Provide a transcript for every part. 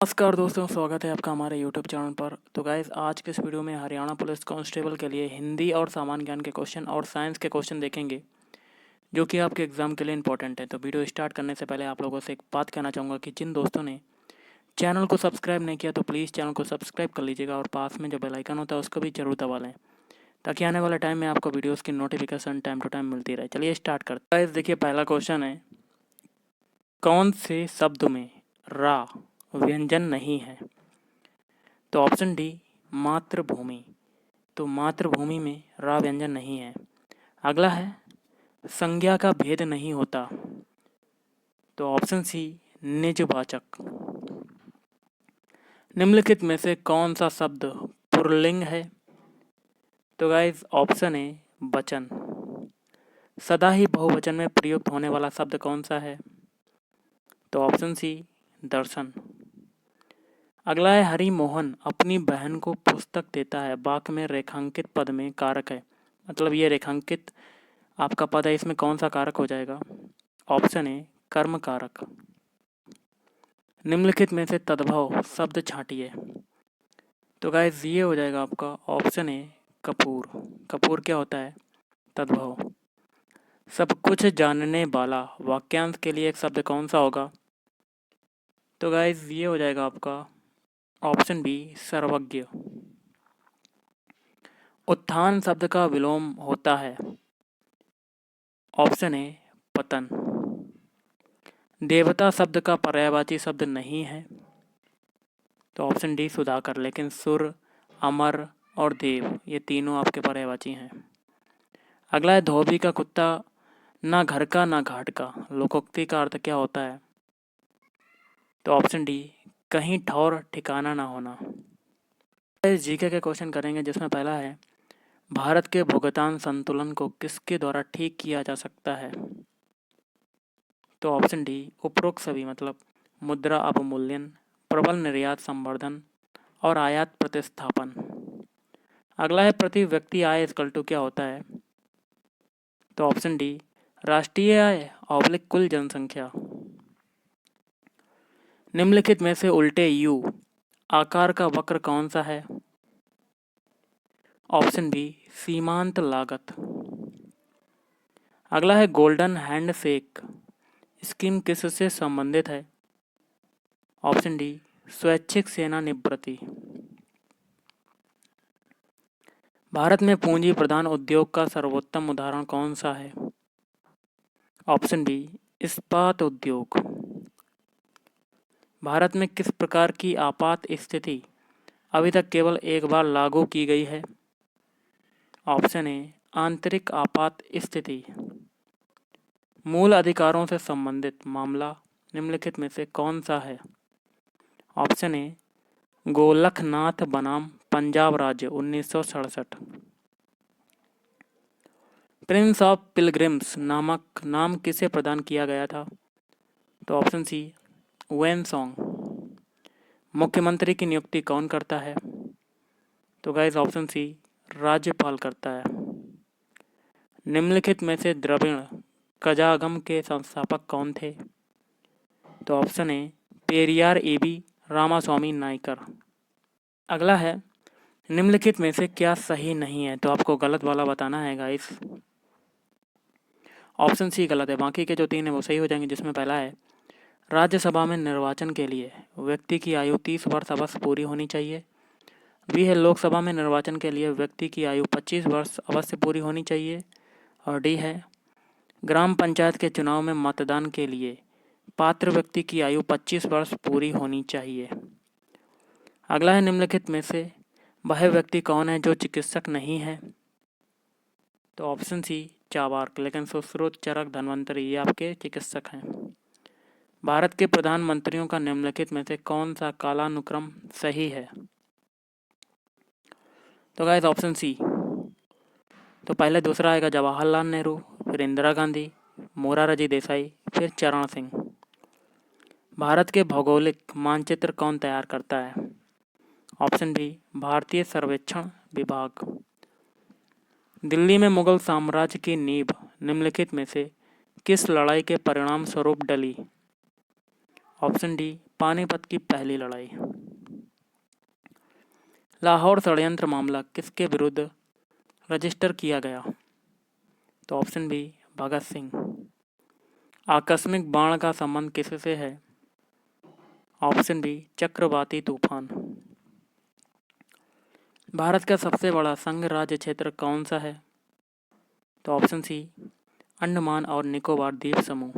नमस्कार दोस्तों, स्वागत है आपका हमारे यूट्यूब चैनल पर। तो गाइज़, आज के इस वीडियो में हरियाणा पुलिस कांस्टेबल के लिए हिंदी और सामान्य ज्ञान के क्वेश्चन और साइंस के क्वेश्चन देखेंगे, जो कि आपके एग्जाम के लिए इंपॉर्टेंट है। तो वीडियो स्टार्ट करने से पहले आप लोगों से एक बात कहना चाहूँगा कि जिन दोस्तों ने चैनल को सब्सक्राइब नहीं किया तो प्लीज़ चैनल को सब्सक्राइब कर लीजिएगा और पास में जो बेल आइकन होता है उसको भी जरूर दबा लें, ताकि आने वाले टाइम में आपको वीडियोज़ की नोटिफिकेशन टाइम टू टाइम मिलती रहे। चलिए स्टार्ट करते हैं। गाइज़ देखिए, पहला क्वेश्चन है, कौन से शब्द में रा व्यंजन नहीं है? तो ऑप्शन डी, मातृभूमि। तो मातृभूमि में रा व्यंजन नहीं है। अगला है, संज्ञा का भेद नहीं होता। तो ऑप्शन सी, निजवाचक। निम्नलिखित में से कौन सा शब्द पुल्लिंग है? तो गाइज ऑप्शन ए, वचन। सदा ही बहुवचन में प्रयुक्त होने वाला शब्द कौन सा है? तो ऑप्शन सी, दर्शन। अगला है, हरि मोहन अपनी बहन को पुस्तक देता है, वाक्य में रेखांकित पद में कारक है। मतलब ये रेखांकित आपका पद है, इसमें कौन सा कारक हो जाएगा? ऑप्शन ए, कर्म कारक। निम्नलिखित में से तद्भव शब्द छांटिए। तो गाइस ये हो जाएगा आपका ऑप्शन ए, कपूर। कपूर क्या होता है? तद्भव। सब कुछ जानने वाला वाक्यांश के लिए एक शब्द कौन सा होगा? तो गाइस ये हो जाएगा आपका ऑप्शन बी, सर्वज्ञ। उत्थान शब्द का विलोम होता है। ऑप्शन ए, पतन। देवता शब्द का पर्यायवाची शब्द नहीं है। तो ऑप्शन डी, सुधाकर। लेकिन सुर, अमर और देव ये तीनों आपके पर्यायवाची हैं। अगला है, धोबी का कुत्ता ना घर का ना घाट का, लोकोक्ति का अर्थ क्या होता है? तो ऑप्शन डी, कहीं ठौर ठिकाना ना होना। जीके के क्वेश्चन करेंगे, जिसमें पहला है, भारत के भुगतान संतुलन को किसके द्वारा ठीक किया जा सकता है? तो ऑप्शन डी, उपरोक्त सभी, मतलब मुद्रा अवमूल्यन, प्रबल निर्यात संवर्धन और आयात प्रतिस्थापन। अगला है, प्रति व्यक्ति आय इक्वल टू क्या होता है? तो ऑप्शन डी, राष्ट्रीय आय ऑब्लिक कुल जनसंख्या। निम्नलिखित में से उल्टे यू आकार का वक्र कौन सा है? ऑप्शन बी, सीमांत लागत। अगला है, गोल्डन हैंडशेक स्कीम किससे संबंधित है? ऑप्शन डी, स्वैच्छिक सेवानिवृत्ति। भारत में पूंजी प्रधान उद्योग का सर्वोत्तम उदाहरण कौन सा है? ऑप्शन बी, इस्पात उद्योग। भारत में किस प्रकार की आपात स्थिति अभी तक केवल एक बार लागू की गई है? ऑप्शन ए, आंतरिक आपात स्थिति। मूल अधिकारों से संबंधित मामला निम्नलिखित में से कौन सा है? ऑप्शन ए, गोलखनाथ बनाम पंजाब राज्य 1967। प्रिंस ऑफ पिलग्रिम्स नामक नाम किसे प्रदान किया गया था? तो ऑप्शन सी, वेन सॉन्ग। मुख्यमंत्री की नियुक्ति कौन करता है? तो गाइस ऑप्शन सी, राज्यपाल करता है। निम्नलिखित में से द्रविड़ कजागम के संस्थापक कौन थे? तो option A, Periyar AB Ramaswamy Naicker. अगला है, निम्नलिखित में से क्या सही नहीं है? तो आपको गलत वाला बताना है गाइस। ऑप्शन सी गलत है, बाकी के जो तीन है वो सही हो जाएंगे। जिसमें पहला है, राज्यसभा में निर्वाचन के लिए व्यक्ति की आयु 30 वर्ष अवश्य पूरी होनी चाहिए। बी है, लोकसभा में निर्वाचन के लिए व्यक्ति की आयु 25 वर्ष अवश्य पूरी होनी चाहिए। और डी है, ग्राम पंचायत के चुनाव में मतदान के लिए पात्र व्यक्ति की आयु 25 वर्ष पूरी होनी चाहिए। अगला है, निम्नलिखित में से वह व्यक्ति कौन है जो चिकित्सक नहीं है? तो ऑप्शन सी, चावार्क। लेकिन सुश्रुत, चरक, धन्वंतरी ये आपके चिकित्सक हैं। भारत के प्रधानमंत्रियों का निम्नलिखित में से कौन सा कालानुक्रम सही है? तो गाइस ऑप्शन सी। तो पहले दूसरा आएगा जवाहरलाल नेहरू, फिर इंदिरा गांधी, मोरारजी देसाई, फिर चरण सिंह। भारत के भौगोलिक मानचित्र कौन तैयार करता है? ऑप्शन बी, भारतीय सर्वेक्षण विभाग। दिल्ली में मुगल साम्राज्य की नींव निम्नलिखित में से किस लड़ाई के परिणाम स्वरूप डली? ऑप्शन डी, पानीपत की पहली लड़ाई। लाहौर षड्यंत्र मामला किसके विरुद्ध रजिस्टर किया गया? तो ऑप्शन बी भगत सिंह। आकस्मिक बाण का संबंध किससे है? ऑप्शन बी चक्रवाती तूफान। भारत का सबसे बड़ा संघ राज्य क्षेत्र कौन सा है? तो ऑप्शन सी अंडमान और निकोबार द्वीप समूह।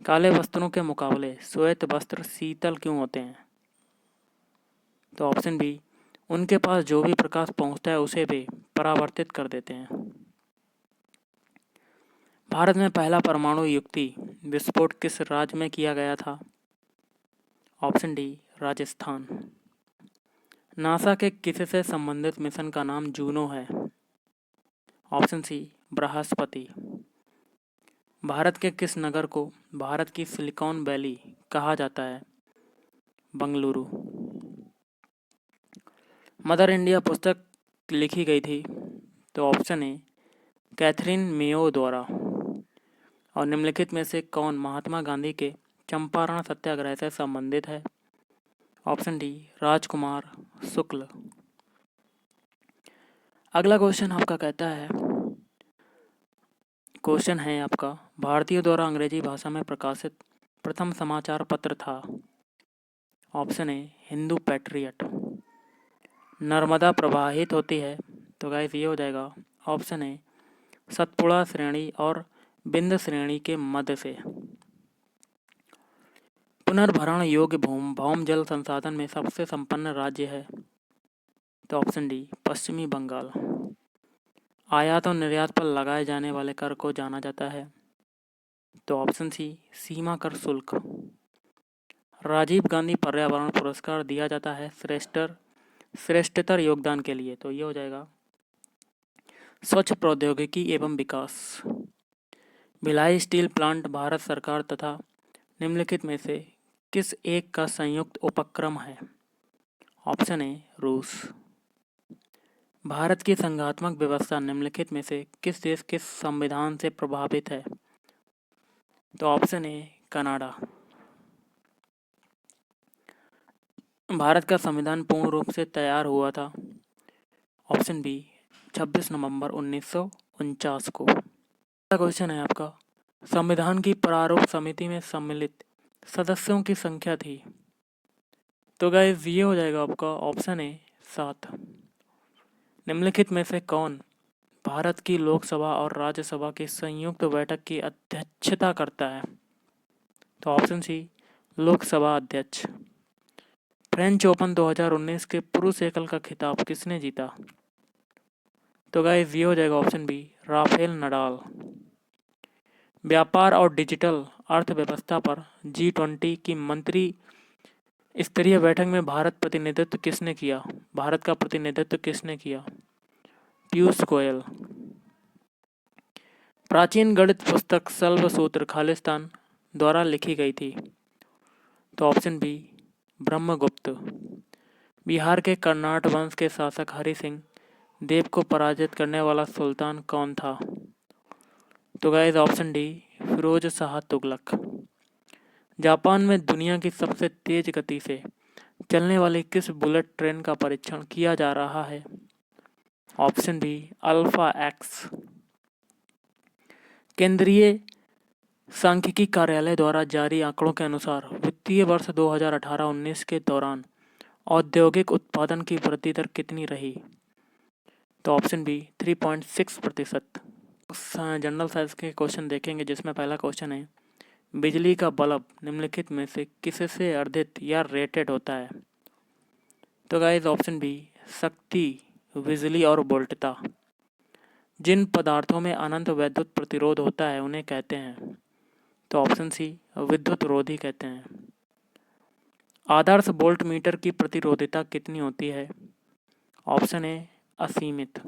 काले वस्त्रों के मुकाबले श्वेत वस्त्र शीतल क्यों होते हैं? तो ऑप्शन बी उनके पास जो भी प्रकाश पहुंचता है उसे वे परावर्तित कर देते हैं। भारत में पहला परमाणु युक्ति विस्फोट किस राज्य में किया गया था? Option D Rajasthan. नासा के किससे संबंधित मिशन का नाम जूनो है? Option C Brihaspati. भारत के किस नगर को भारत की सिलिकॉन वैली कहा जाता है? बंगलुरु। मदर इंडिया पुस्तक लिखी गई थी? तो ऑप्शन ए कैथरीन मेयो द्वारा। और निम्नलिखित में से कौन महात्मा गांधी के चंपारण सत्याग्रह से संबंधित है? ऑप्शन डी राजकुमार शुक्ल। अगला क्वेश्चन आपका कहता है, क्वेश्चन है आपका, भारतीयों द्वारा अंग्रेजी भाषा में प्रकाशित प्रथम समाचार पत्र था? Option A Hindu patriot. Narmada प्रवाहित होती है? तो गाइस ये हो जाएगा ऑप्शन ए सतपुड़ा श्रेणी और बिंद श्रेणी के मध्य से। पुनर्भरण योग्य भौम जल संसाधन में सबसे संपन्न राज्य है? तो ऑप्शन डी पश्चिमी बंगाल। आयात और निर्यात पर लगाए जाने वाले कर को जाना जाता है? तो ऑप्शन सी सीमा कर शुल्क। राजीव गांधी पर्यावरण पुरस्कार दिया जाता है श्रेष्ठतर योगदान के लिए? तो ये हो जाएगा स्वच्छ प्रौद्योगिकी एवं विकास। भिलाई स्टील प्लांट भारत सरकार तथा निम्नलिखित में से किस एक का संयुक्त उपक्रम है? ऑप्शन ए रूस। भारत की संघात्मक व्यवस्था निम्नलिखित में से किस देश के संविधान से प्रभावित है? तो ऑप्शन ए कनाडा। भारत का संविधान पूर्ण रूप से तैयार हुआ था? ऑप्शन बी 26 नवंबर 1949 को। अगला क्वेश्चन है आपका, संविधान की प्रारूप समिति में सम्मिलित सदस्यों की संख्या थी? तो गाइस ये हो जाएगा आपका ऑप्शन ए 7। निम्नलिखित में से कौन भारत की लोकसभा और राज्यसभा की संयुक्त बैठक की अध्यक्षता करता है? तो ऑप्शन सी लोकसभा अध्यक्ष। फ्रेंच ओपन 2019 के पुरुष एकल का खिताब किसने जीता? तो गाइस ये हो जाएगा ऑप्शन बी राफेल नडाल। व्यापार और डिजिटल अर्थव्यवस्था पर G20 की मंत्री स्तरीय बैठक में भारत का प्रतिनिधित्व किसने किया? पीयूष गोयल। प्राचीन गणित पुस्तक शल्भ सूत्र खालिस्तान द्वारा लिखी गई थी? तो ऑप्शन बी ब्रह्मगुप्त। बिहार के कर्नाट वंश के शासक हरि सिंह देव को पराजित करने वाला सुल्तान कौन था? तो guys option D Firoz Shah Tughlaq. Japan में दुनिया की सबसे तेज गति से चलने वाली किस बुलेट ट्रेन का परीक्षण किया जा रहा है? Option B alpha X. केंद्रीय सांख्यिकी कार्यालय द्वारा जारी आंकड़ों के अनुसार वित्तीय वर्ष 2018-19 के दौरान औद्योगिक उत्पादन की वृद्धि दर कितनी रही? तो ऑप्शन बी 3.6%। जनरल साइंस के क्वेश्चन देखेंगे, जिसमें पहला क्वेश्चन है, बिजली का बल्ब निम्नलिखित में से किससे अर्धित या रेटेड होता है? तो गाइस ऑप्शन बी शक्ति, बिजली और वोल्टता। जिन पदार्थों में अनंत वैद्युत प्रतिरोध होता है उन्हें कहते हैं? तो ऑप्शन सी विद्युत रोधी कहते हैं। आदर्श वोल्ट मीटर की प्रतिरोधकता कितनी होती है? ऑप्शन ए असीमित।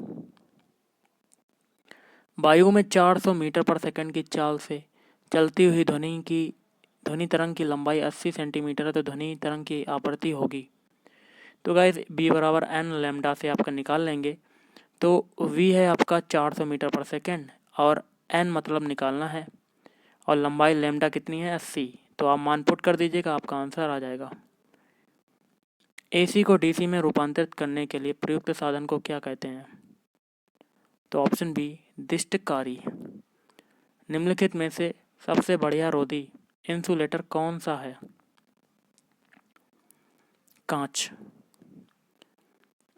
वायु में 400 मीटर पर सेकंड की चाल से चलती हुई ध्वनि तरंग की लंबाई 80 सेंटीमीटर है, तो ध्वनि तरंग की आवृत्ति होगी? तो गाइस बी बराबर एन लैम्डा से आपका निकाल लेंगे। तो वी है आपका 400 मीटर पर सेकंड और एन मतलब निकालना है, और लंबाई लैम्डा कितनी है 80, तो आप मान पुट कर दीजिएगा, आपका आंसर आ जाएगा। AC को DC में रूपांतरित करने के लिए प्रयुक्त साधन को क्या कहते हैं? तो ऑप्शन बी दिष्टकारी। निम्नलिखित में से सबसे बढ़िया रोधी इंसुलेटर कौन सा है? कांच।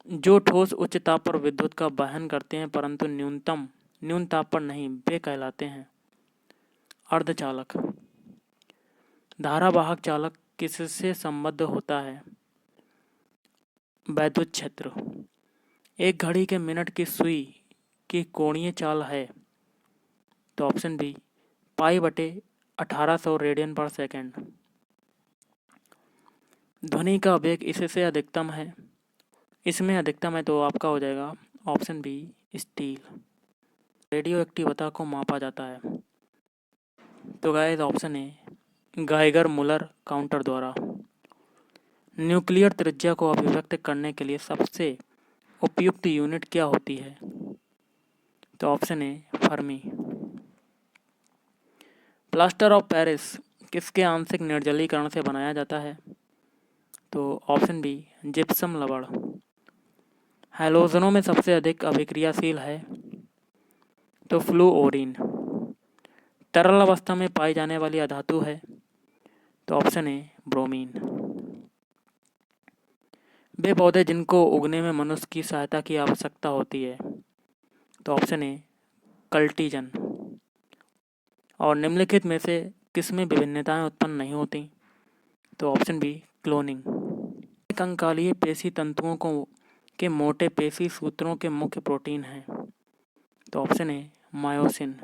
जो ठोस उच्च ताप पर विद्युत का वहन करते हैं परंतु न्यून ताप पर नहीं, वे कहलाते हैं अर्धचालक। धारावाहक चालक किससे संबद्ध होता है? वैद्युत क्षेत्र। एक घड़ी के मिनट की सुई की कोणीय चाल है? तो ऑप्शन बी पाई/1800 रेडियन पर सेकेंड। ध्वनि का वेग इससे अधिकतम है? इसमें अधिकतम है तो आपका हो जाएगा ऑप्शन बी स्टील। रेडियो एक्टिवता को मापा जाता है? तो guys option A Geiger Muller counter द्वारा। न्यूक्लियर त्रिज्या को अभिव्यक्त करने के लिए सबसे उपयुक्त यूनिट क्या होती है? तो option A Fermi. Plaster of Paris किसके आंशिक निर्जलीकरण से बनाया जाता है? तो ऑप्शन बी जिप्सम लवण। हैलोजनों में सबसे अधिक अभिक्रियाशील है? तो फ्लूओरीन। तरल अवस्था में पाई जाने वाली अधातु है? तो ऑप्शन ए ब्रोमीन। वे पौधे जिनको उगने में मनुष्य की सहायता की आवश्यकता होती है? तो ऑप्शन ए कल्टीजन। और निम्नलिखित में से किसमें विभिन्नताएं उत्पन्न नहीं होती? तो ऑप्शन बी क्लोनिंग। कंकालीय पेशी तंतुओं को के मोटे पेशी सूत्रों के मुख्य प्रोटीन हैं? तो ऑप्शन ए मायोसिन।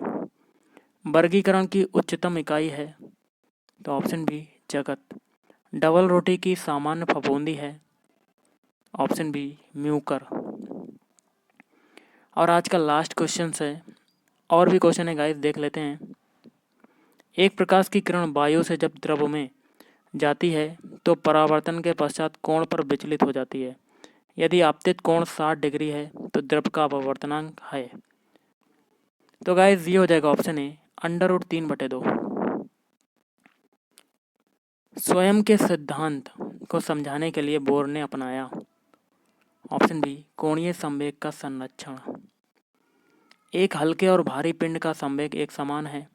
वर्गीकरण की उच्चतम इकाई है? तो ऑप्शन बी जगत। डबल रोटी की सामान्य फफूंदी है? Option B mucor. और आज का लास्ट क्वेश्चन है, और भी क्वेश्चन है गाइस, देख लेते हैं। एक प्रकाश की किरण वायु से जब द्रव में जाती है तो परावर्तन के पश्चात कोण पर विचलित हो जाती है। यदि आपतित कोण 60 डिग्री है तो द्रव का अपवर्तनांक है? तो गाइस ये हो जाएगा ऑप्शन ए √3/2। स्वयं के सिद्धांत को समझाने के लिए बोर ने अपनाया? ऑप्शन बी कोणीय संवेग का संरक्षण। एक हल्के और भारी पिंड का संवेग एक समान है,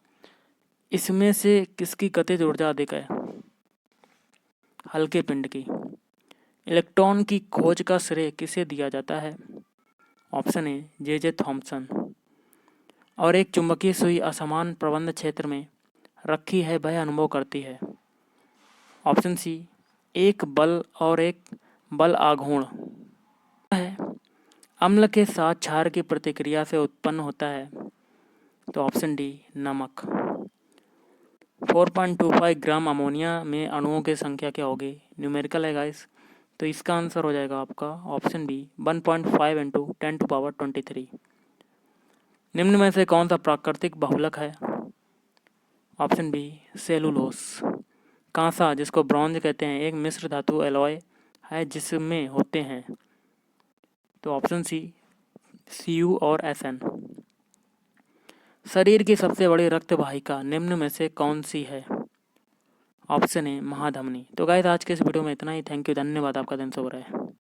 इसमें से किसकी गतिज ऊर्जा अधिक है? हल्के पिंड की। इलेक्ट्रॉन की खोज का श्रेय किसे दिया जाता है? ऑप्शन ए जे थॉमसन। और एक चुंबकीय सुई असमान प्रबंध क्षेत्र में रखी है, वह अनुभव करती है? ऑप्शन सी एक बल और एक बल आघूर्ण है। अम्ल के साथ क्षार की प्रतिक्रिया से उत्पन्न होता है? तो ऑप्शन डी नमक। 4.25 ग्राम अमोनिया में अणुओं की संख्या क्या होगी? न्यूमेरिकल है गाइस, तो इसका आंसर हो जाएगा आपका ऑप्शन बी 1.5 × 10⁻23। निम्न में से कौन सा प्राकृतिक बहुलक है? Option B cellulose. कांसा, जिसको ब्रॉन्ज कहते हैं, एक मिश्र धातु एलॉय है जिसमें होते हैं? तो ऑप्शन सी Cu और Sn। शरीर की सबसे बड़ी रक्त वाहिका निम्न में से कौन सी है? ऑप्शन ए महाधमनी। तो गाइस आज के इस वीडियो में इतना ही। थैंक यू, धन्यवाद, आपका दिन शुभ रहे।